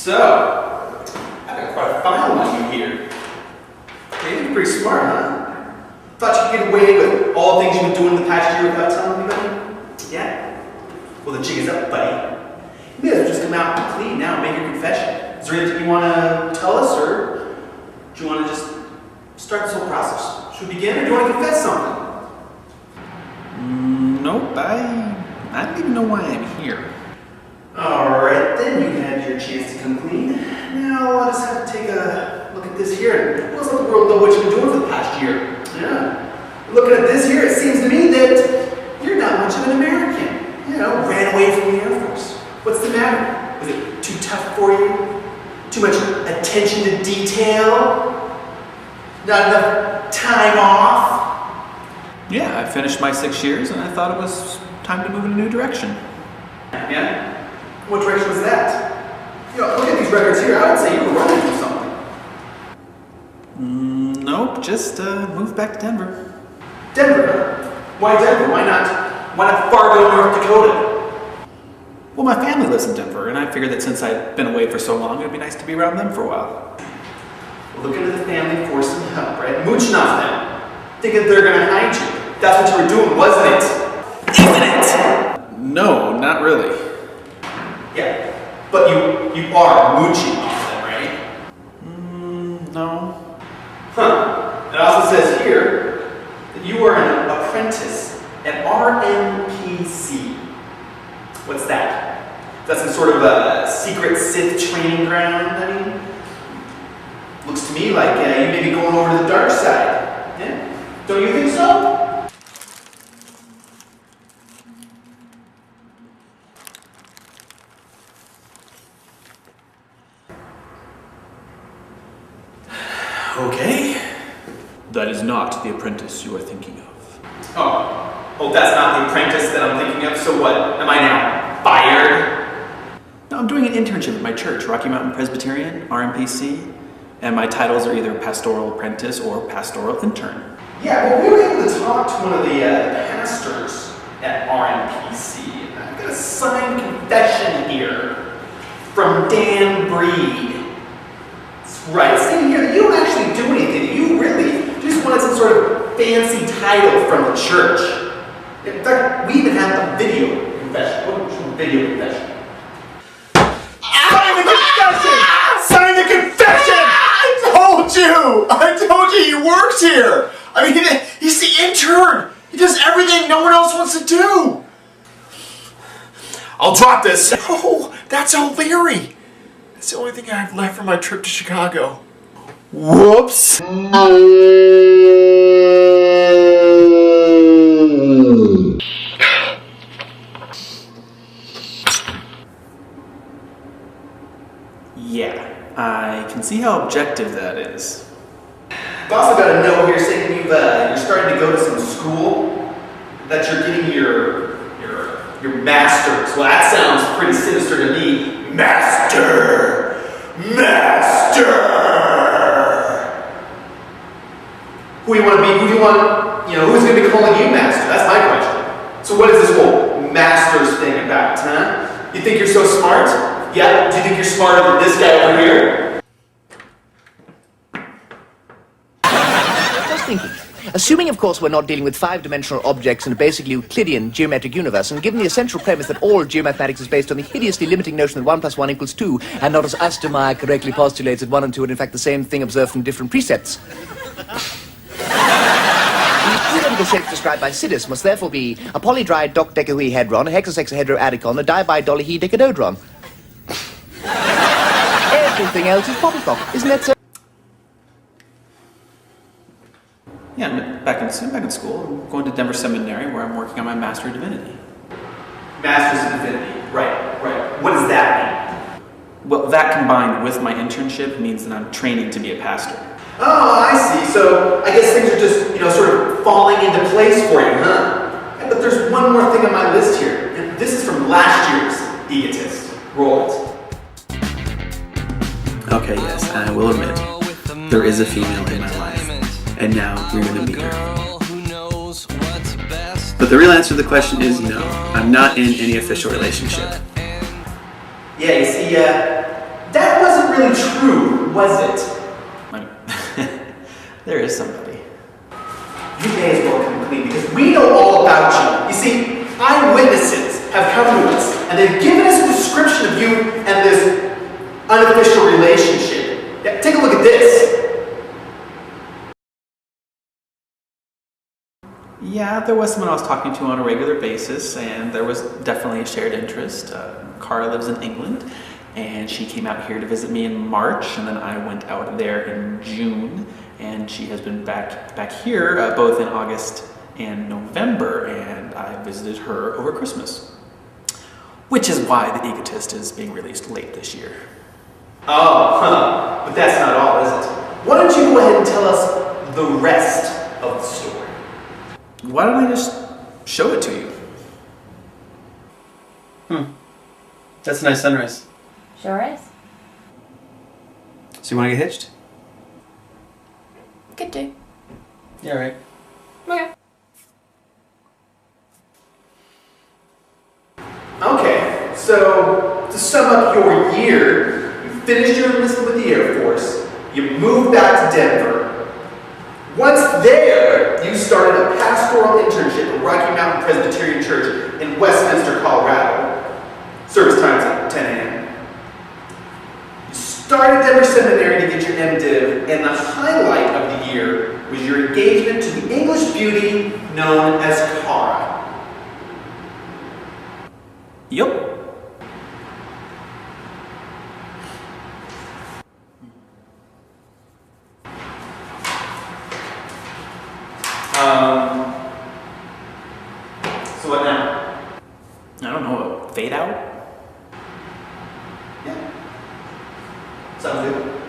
So, I've got quite a file on you here. Okay, you're pretty smart, huh? Thought you could get away with all the things you've been doing the past year without telling anybody? Yeah? Well, the jig is up, buddy. You may as well just come out clean now and make your confession. Is there anything you want to tell us, or do you want to just start this whole process? Should we begin, or do you want to confess something? Nope, I don't even know why I'm here. Alright, then you had your chance to come clean. Now let us have to take a look at this here. Let's let the world know what you've been doing for the past year. Yeah. Looking at this here, it seems to me that you're not much of an American. You know, ran away from the Air Force. What's the matter? Was it too tough for you? Too much attention to detail? Not enough time off? Yeah, I finished my 6 years and I thought it was time to move in a new direction. Yeah? What direction was that? You know, look at these records here. I would say you were running from something. Nope, just moved back to Denver. Denver? Why Denver? Why not Fargo, North Dakota? Well, my family lives in Denver, and I figured that since I'd been away for so long, it'd be nice to be around them for a while. Well, looking to the family for some help, right? Mooching off them. Thinking they're gonna hide you. That's what you were doing, wasn't it? Isn't it? No, not really. Yeah, but you are mooching off them, right? No. Huh. It also says here that you are an apprentice at RMPC. What's that? Is that some sort of a secret Sith training ground? I mean, looks to me like you may be going over to the dark side. Yeah? Don't you think so? Okay. That is not the apprentice you are thinking of. Oh, that's not the apprentice that I'm thinking of. So what? Am I now fired? No, I'm doing an internship at my church, Rocky Mountain Presbyterian, RMPC, and my titles are either pastoral apprentice or pastoral intern. Yeah, well, we were able to talk to one of the pastors at RMPC. I've got a signed confession here from Dan Breed. Right, saying here that you don't actually do anything. You really just wanted some sort of fancy title from the church. In fact, we even have a video confession. What video confession? Sign the confession! Sign the confession! I told you he works here! I mean, he's the intern! He does everything no one else wants to do! I'll drop this. No, that's O'Leary. That's the only thing I have left from my trip to Chicago. Whoops. Yeah, I can see how objective that is. I've also got a note here saying you're starting to go to some school, that you're getting your master's. Well, that sounds pretty sinister to me. Master! Who do you want to be? Who do you want, who's going to be calling you master? That's my question. So what is this whole master's thing about, huh? You think you're so smart? Yeah? Do you think you're smarter than this guy over here? Just thinking. Assuming, of course, we're not dealing with five-dimensional objects in a basically Euclidean geometric universe, and given the essential premise that all geomathematics is based on the hideously limiting notion that 1 + 1 = 2, and not as Ostermeyer correctly postulates that 1 and 2 are in fact the same thing observed from different precepts. The theoretical shapes described by Sidis must therefore be a polydried docdecahedron, a hexahedroadicon, a dibidolihedecadodron. Everything else is poppycock, isn't that so? Yeah, I'm back in school. I'm going to Denver Seminary where I'm working on my Master of Divinity. Master's of Divinity. Right. What does that mean? Well, that combined with my internship means that I'm training to be a pastor. Oh, I see. So I guess things are just, sort of falling into place for you, huh? Yeah, but there's one more thing on my list here. And this is from last year's Egotist. Roll it. Okay, yes, I will admit, there is a female in my life. And now you're going to meet her. But the real answer to the question is no. I'm not in any official relationship. Yeah, you see, that really true, was it? There is somebody. You may as well come clean because we know all about you. You see, eyewitnesses have come to us and they've given us a description of you and this unofficial relationship. Yeah, take a look at this. Yeah, there was someone I was talking to on a regular basis, and there was definitely a shared interest. Cara lives in England, and she came out here to visit me in March, and then I went out there in June, and she has been back here both in August and November, and I visited her over Christmas. Which is why The Egotist is being released late this year. Oh, but that's not all, is it? Why don't you go ahead and tell us the rest of the story? Why don't I just show it to you? That's a nice sunrise. Sure is. So you want to get hitched? Could do. Yeah, right. Okay. Okay, so to sum up your year, you finished your enlistment with the Air Force, you moved back to Denver. Once there, you started a pastoral internship at Rocky Mountain Presbyterian Church in Westminster, Colorado. Service times at 10 a.m. You started Denver Seminary to get your MDiv, and the highlight of the year was your engagement to the English beauty known as Cara. Yup. So what now? I don't know, fade out? Yeah. Sounds good.